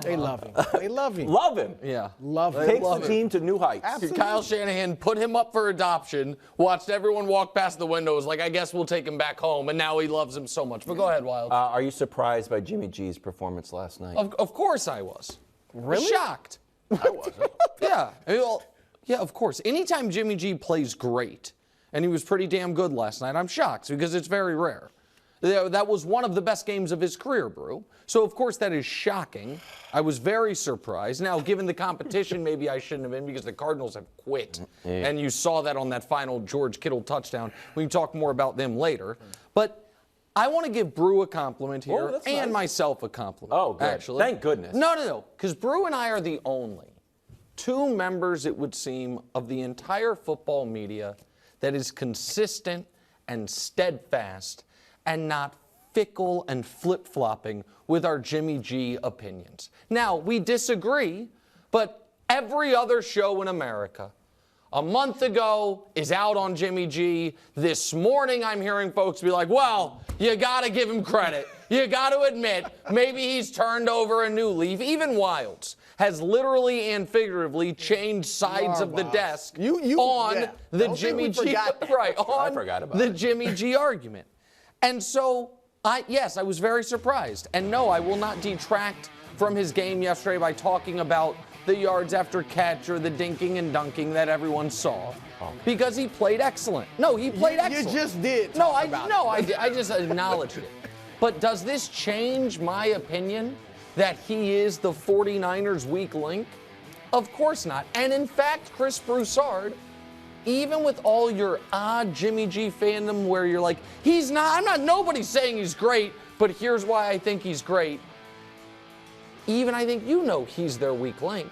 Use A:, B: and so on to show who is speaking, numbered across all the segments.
A: They love him. They love him.
B: Love him.
C: Yeah.
A: Love him.
B: Takes the team to new heights.
A: Absolutely.
C: Kyle Shanahan put him up for adoption, watched everyone walk past the window, was like, I guess we'll take him back home, and now he loves him so much. But go ahead, Wild.
B: Are you surprised by Jimmy G's performance last night?
C: Of course I was.
A: Really?
C: Shocked.
B: I wasn't.
C: Yeah. I mean, well, yeah, of course. Anytime Jimmy G plays great, and he was pretty damn good last night, I'm shocked because it's very rare. That was one of the best games of his career, Brew. So, of course, that is shocking. I was very surprised. Now, given the competition, maybe I shouldn't have been because the Cardinals have quit.
B: Yeah.
C: And you saw that on that final George Kittle touchdown. We can talk more about them later. But I want to give Brew a compliment here
B: that's
C: and
B: nice.
C: myself a compliment.
B: Oh, good.
C: Actually.
B: Thank goodness.
C: No. Because Brew and I are the only two members, it would seem, of the entire football media that is consistent and steadfast and not fickle and flip-flopping with our Jimmy G opinions. Now, we disagree, but every other show in America a month ago is out on Jimmy G. This morning I'm hearing folks be like, well, you got to give him credit. You got to admit, maybe he's turned over a new leaf. Even Wildes has literally and figuratively changed sides of the desk on the Jimmy G. Right, on
B: I forgot about
C: the Jimmy G argument. And so, yes, I was very surprised. And no, I will not detract from his game yesterday by talking about the yards after catch or the dinking and dunking that everyone saw. Because he played excellent. No, he played excellent.
A: You just did.
C: I just acknowledged it. But does this change my opinion that he is the 49ers' weak link? Of course not. And in fact, Chris Broussard, even with all your odd Jimmy G fandom where you're like, nobody's saying he's great, but here's why I think he's great. Even I think he's their weak link.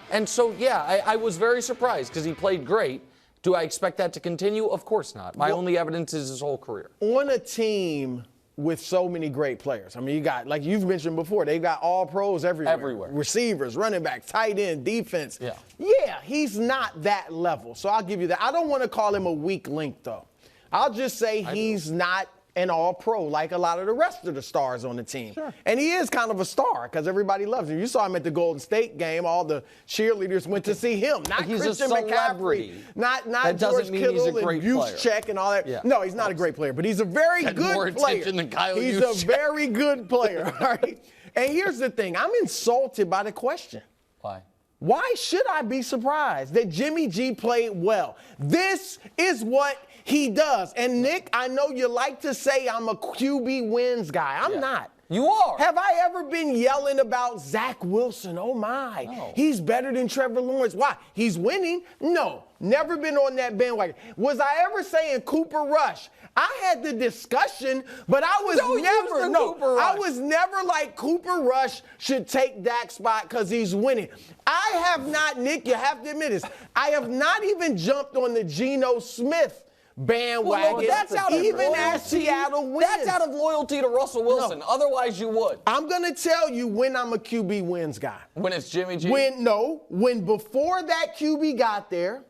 C: And so, yeah, I was very surprised because he played great. Do I expect that to continue? Of course not. My only evidence is his whole career.
A: On a team with so many great players. I mean, you got, like you've mentioned before, they've got all pros everywhere. Receivers, running backs, tight end, defense. Yeah, he's not that level. So I'll give you that. I don't want to call him a weak link, though. I'll just say he's not an all-pro like a lot of the rest of the stars on the team. Sure. And he is kind of a star because everybody loves him. You saw him at the Golden State game. All the cheerleaders went to see him. Not
C: he's
A: Christian
C: a celebrity.
A: McCaffrey. Not
C: that
A: George
C: doesn't mean
A: Kittle
C: he's a great
A: and
C: player.
A: Juszczyk and all that.
C: Yeah.
A: No, he's not a great player, but he's a very good
C: more
A: player.
C: attention than Kyle
A: He's
C: Juszczyk.
A: a very good player. All right. And here's the thing. I'm insulted by the question.
C: Why?
A: Why should I be surprised that Jimmy G played well? This is what he does. And Nick, I know you like to say I'm a QB wins guy. I'm not.
C: You are.
A: Have I ever been yelling about Zach Wilson? Oh, my.
C: No.
A: He's better than Trevor Lawrence. Why? He's winning? No. Never been on that bandwagon. Was I ever saying Cooper Rush? I had the discussion, but I was I was never like Cooper Rush should take Dak's spot because he's winning. I have not, Nick, you have to admit this, I have not even jumped on the Geno Smith bandwagon,
C: well, that's out of
A: even
C: loyalty.
A: as Seattle wins.
C: That's out of loyalty to Russell Wilson.
A: No.
C: Otherwise, you would.
A: I'm going to tell you when I'm a QB wins guy.
C: When it's Jimmy G?
A: When before that QB got there,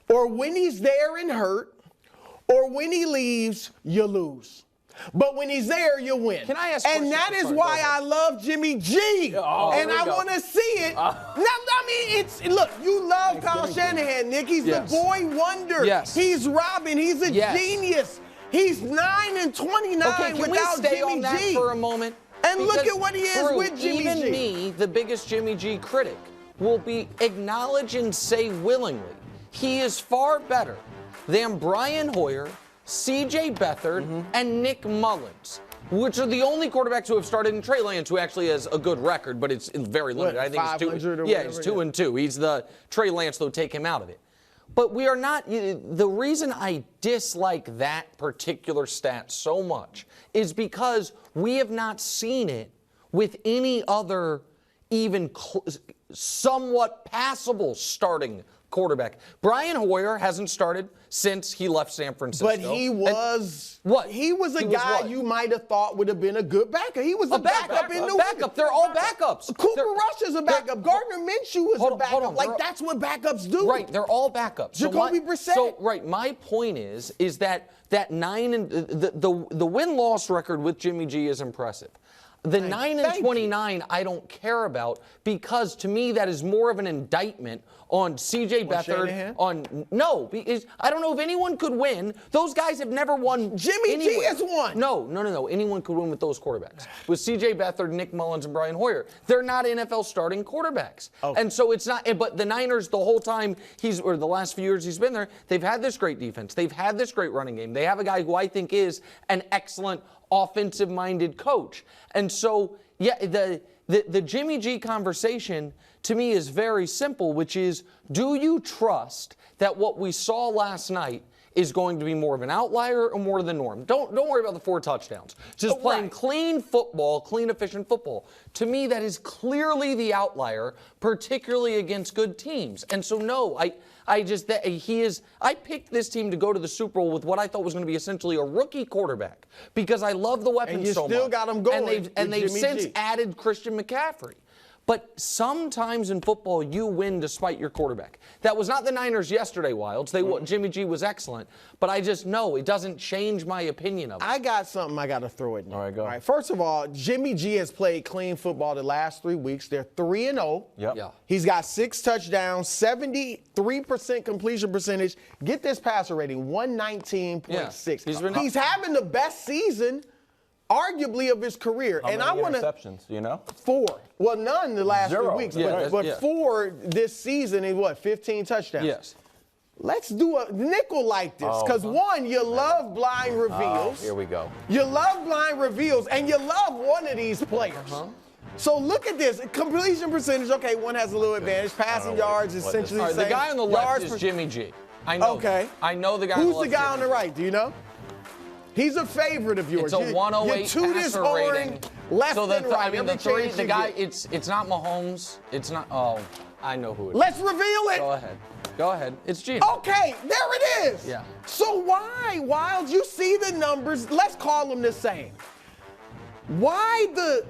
A: or when he's there and hurt, or when he leaves, you lose. But when he's there, you win.
C: Can I ask
A: And that is why I love Jimmy G. And I want to see it. Look, you love Kyle Shanahan, Nick. He's the boy wonder.
C: Yes.
A: He's Robin. He's a genius. He's 9-29
C: can
A: without
C: we stay
A: Jimmy
C: on that
A: G.
C: for a moment?
A: And look at what he is with Jimmy G.
C: Even me, the biggest Jimmy G critic, will be acknowledge and say willingly, he is far better than Brian Hoyer, C.J. Beathard, and Nick Mullins, which are the only quarterbacks who have started in Trey Lance, who actually has a good record, but it's very limited. I think he's 2-2. He's the Trey Lance, though, take him out of it. But we are not, the reason I dislike that particular stat so much is because we have not seen it with any other even somewhat passable starting quarterback. Brian Hoyer hasn't started since he left San Francisco.
A: But he was He was a guy you might have thought would have been a good backup. He was a backup in New England.
C: They're all backups.
A: Cooper Rush is a backup. Gardner Minshew is a backup. That's what backups do.
C: Right, they're all backups.
A: Jacoby Brissett.
C: My point is that 9 and the win-loss record with Jimmy G is impressive. The 9-29 I don't care about because to me that is more of an indictment on C.J. Beathard. Because I don't know if anyone could win. Those guys have never won.
A: Jimmy G has won.
C: No. Anyone could win with those quarterbacks. With C.J. Beathard, Nick Mullins, and Brian Hoyer. They're not NFL starting quarterbacks. Okay. And so it's not, but the Niners the whole time the last few years he's been there, they've had this great defense. They've had this great running game. They have a guy who I think is an excellent offensive-minded coach. And so, the Jimmy G conversation to me is very simple, which is, do you trust that what we saw last night is going to be more of an outlier or more the norm? Don't worry about the 4 touchdowns. Just playing clean football, clean, efficient football. To me, that is clearly the outlier, particularly against good teams. And so, no, I picked this team to go to the Super Bowl with what I thought was going to be essentially a rookie quarterback because I love the weapons so much.
A: And you still got them going.
C: And they've since added Christian McCaffrey. But sometimes in football, you win despite your quarterback. That was not the Niners yesterday, Wildes. Jimmy G was excellent. But I just know it doesn't change my opinion of it.
A: I got something I got to throw at you.
B: All right, go.
A: All right, first of all, Jimmy G has played clean football the last 3 weeks. They're 3-0.
B: Yep.
C: Yeah.
A: He's got 6 touchdowns, 73% completion percentage. Get this passer rating, 119.6.
C: Yeah.
A: He's having the best season arguably of his career.
B: How many interceptions, do you know?
A: 4. Well, none the last 3 weeks, but 4 this season is 15 touchdowns?
C: Yes.
A: Let's do a nickel like this, because one, you love blind reveals.
B: Here we go.
A: You love blind reveals, and you love one of these players. So look at this. Completion percentage, okay, one has a little advantage. Passing yards is essentially the same.
C: The guy on the left is Jimmy G. I know.
A: Okay.
C: I know the guy on the left.
A: Who's the guy on the right? Do you know? He's a favorite of yours.
C: It's a 108 passer rating.
A: Left and right.
C: I mean, the guy, it's not Mahomes. It's not, I know who it is.
A: Let's reveal it.
C: Go ahead. It's Gino.
A: Okay, there it is.
C: Yeah.
A: So why, Wildes, you see the numbers, let's call them the same. Why the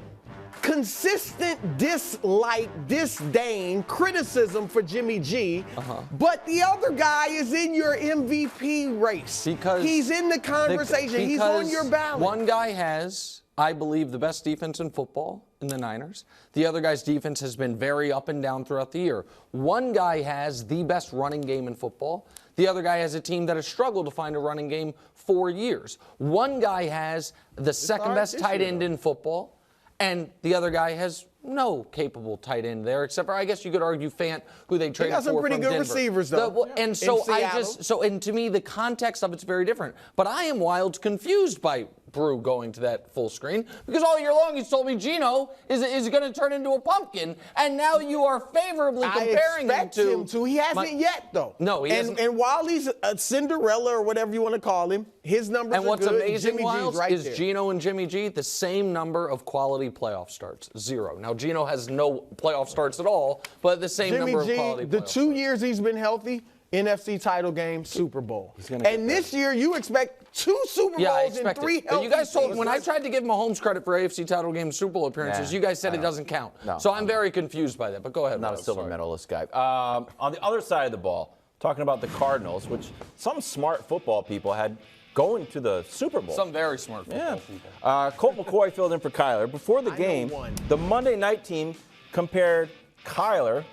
A: consistent dislike, disdain, criticism for Jimmy G, but the other guy is in your MVP race?
C: Because
A: he's in the conversation. He's on your ballot.
C: One guy has, I believe, the best defense in football in the Niners. The other guy's defense has been very up and down throughout the year. One guy has the best running game in football. The other guy has a team that has struggled to find a running game for years. One guy has the second best tight end in football. And the other guy has no capable tight end there, except for, I guess you could argue, Fant, who they traded for from Denver.
A: They got some pretty good receivers, though.
C: And so and to me, the context of it's very different. But I am confused by Brew going to that full screen because all year long he's told me Gino is going to turn into a pumpkin, and now you are favorably comparing him to.
A: He hasn't yet, though.
C: No, he hasn't.
A: And while he's a Cinderella or whatever you want to call him, his numbers are good.
C: And what's amazing,
A: Jimmy G's
C: Wildes,
A: right
C: is
A: there.
C: Gino and Jimmy G the same number of quality playoff starts, 0. Now Gino has no playoff starts at all, but the same number of quality playoff starts.
A: The 2 years he's been healthy, NFC title game, Super Bowl. And this year you expect 2 Super Bowls in 3 healthy
C: You guys told
A: seasons.
C: when I tried to give Mahomes credit for AFC title game Super Bowl appearances, you guys said it doesn't count.
B: No,
C: so I'm very confused by that. But go ahead.
B: Not a silver medalist guy. On the other side of the ball, talking about the Cardinals, which some smart football people had going to the Super Bowl.
C: Some very smart football people.
B: Colt McCoy filled in for Kyler. Before the game, the Monday night team compared Kyler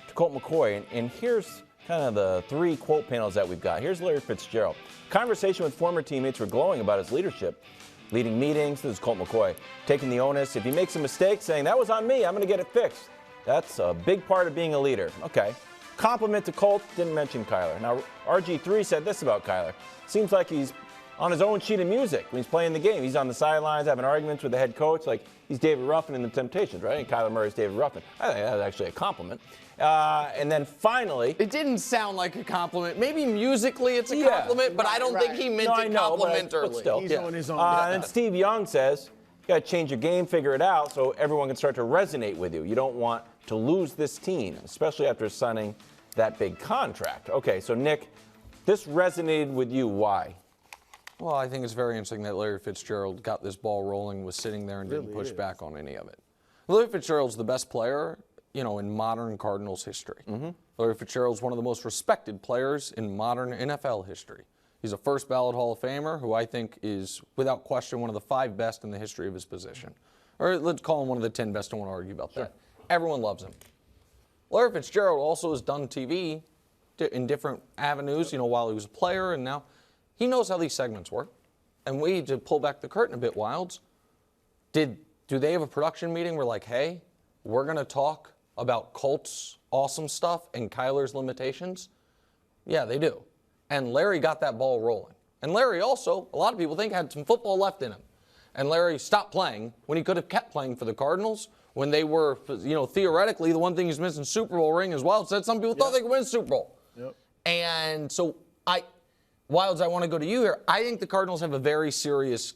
B: to Colt McCoy. And here's kind of the 3 quote panels that we've got. Here's Larry Fitzgerald. Conversation with former teammates were glowing about his leadership. Leading meetings, this is Colt McCoy, taking the onus. If he makes a mistake, saying, that was on me, I'm going to get it fixed. That's a big part of being a leader. Okay. Compliment to Colt, didn't mention Kyler. Now, RG3 said this about Kyler. Seems like he's on his own sheet of music when he's playing the game. He's on the sidelines having arguments with the head coach, like he's David Ruffin in The Temptations, right? And Kyler Murray's David Ruffin. I think that was actually a compliment. And then finally,
C: it didn't sound like a compliment. Maybe musically it's a compliment, but I don't think he meant it complimentarily.
A: But still. He's on his own.
B: And Steve Young says, you got to change your game, figure it out, so everyone can start to resonate with you. You don't want to lose this team, especially after signing that big contract. Okay, so Nick, this resonated with you. Why?
C: Well, I think it's very interesting that Larry Fitzgerald got this ball rolling, was sitting there and didn't push back on any of it. Larry Fitzgerald's the best player, in modern Cardinals history. Larry Fitzgerald's one of the most respected players in modern NFL history. He's a first ballot Hall of Famer who I think is, without question, one of the 5 best in the history of his position. or let's call him one of the 10 best. I don't want to argue about that. Everyone loves him. Larry Fitzgerald also has done TV in different avenues, while he was a player, and now he knows how these segments work. And we need to pull back the curtain a bit, Wildes. Do they have a production meeting where, like, hey, we're going to talk about Colts' awesome stuff and Kyler's limitations? Yeah, they do. And Larry got that ball rolling. And Larry also, a lot of people think, had some football left in him. And Larry stopped playing when he could have kept playing for the Cardinals when they were, theoretically, the one thing he's missing Super Bowl ring as well. Said some people thought they could win Super Bowl.
A: Yep.
C: And so, Wildes, I want to go to you here. I think the Cardinals have a very serious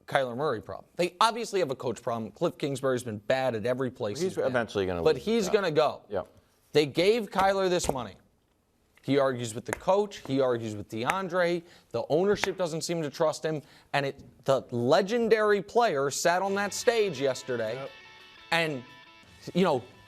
C: Kyler Murray problem. They obviously have a coach problem. Cliff Kingsbury's been bad at every place
B: he's eventually going to
C: But he's going to go.
B: Yep.
C: They gave Kyler this money. He argues with the coach. He argues with DeAndre. The ownership doesn't seem to trust him. And the legendary player sat on that stage yesterday and,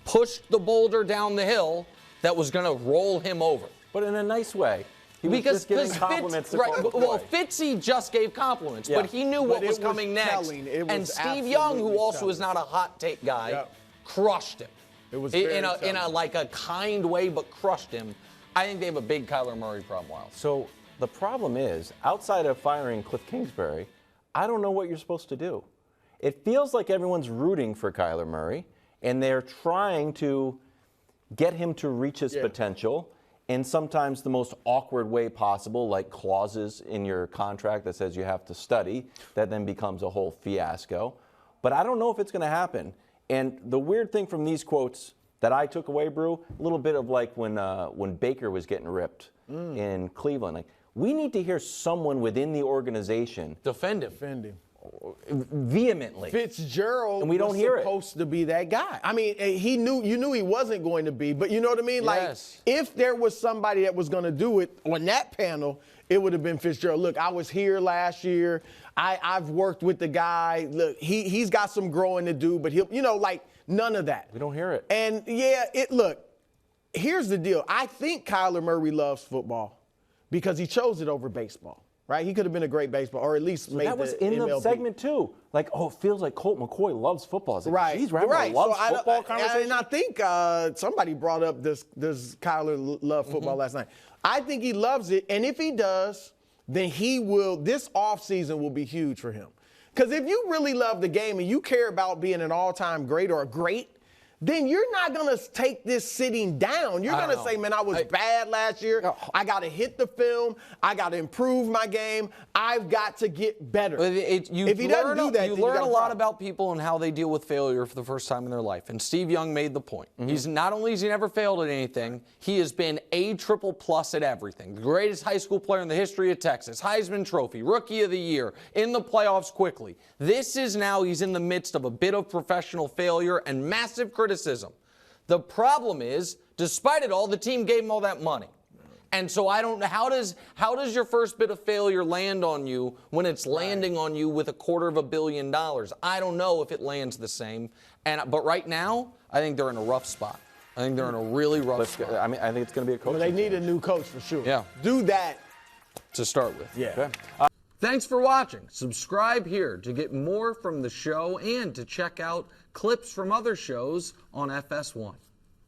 C: pushed the boulder down the hill that was going to roll him over.
B: But in a nice way. He was just giving compliments to Colt.
C: Well, Fitzy just gave compliments, but he knew what was coming next. And Steve Young, who also is not a hot take guy, crushed him.
A: It was
C: in a kind way, but crushed him. I think they have a big Kyler Murray problem, Wildes.
B: So the problem is, outside of firing Cliff Kingsbury, I don't know what you're supposed to do. It feels like everyone's rooting for Kyler Murray, and they're trying to get him to reach his potential in sometimes the most awkward way possible, like clauses in your contract that says you have to study, that then becomes a whole fiasco. But I don't know if it's going to happen. And the weird thing from these quotes that I took away, Brew, a little bit of like when Baker was getting ripped in Cleveland. Like, we need to hear someone within the organization
C: defend him.
B: Vehemently.
A: Fitzgerald
B: and we don't hear
A: supposed to be that guy. I mean, you knew he wasn't going to be, but you know what I mean?
C: Yes.
A: Like, if there was somebody that was going to do it on that panel, it would have been Fitzgerald. Look, I was here last year. I've worked with the guy. Look, he's got some growing to do, but none of that.
B: We don't hear it.
A: And look, here's the deal. I think Kyler Murray loves football because he chose it over baseball. Right? He could have been a great baseball, or at least made
B: that was
A: the
B: in
A: MLB.
B: the segment too. Like, it feels like Colt McCoy loves football. It's like,
A: right.
B: Geez, right. Loves football conversation.
A: And I think somebody brought up does Kyler love football last night. I think he loves it, and if he does, then this offseason will be huge for him. Because if you really love the game and you care about being an all-time great or a great, then you're not going to take this sitting down. You're going to say, man, I was bad last year. I got to hit the film. I got to improve my game. I've got to get better. If he doesn't do that,
C: you learn a lot about people and how they deal with failure for the first time in their life. And Steve Young made the point. He's not only has he never failed at anything, he has been A triple plus at everything. The greatest high school player in the history of Texas, Heisman Trophy, Rookie of the Year, in the playoffs quickly. This is now he's in the midst of a bit of professional failure and massive criticism. The problem is, despite it all, the team gave him all that money. And so I don't know, how does your first bit of failure land on you when it's landing on you with $250 million? I don't know if it lands the same. But right now, I think they're in a rough spot. I think they're in a really rough spot.
B: I think it's going to be a coach.
A: Well, they need a new coach for sure.
C: Yeah.
A: Do that
C: to start with.
A: Yeah.
B: Okay.
C: Thanks for watching. Subscribe here to get more from the show and to check out clips from other shows on FS1.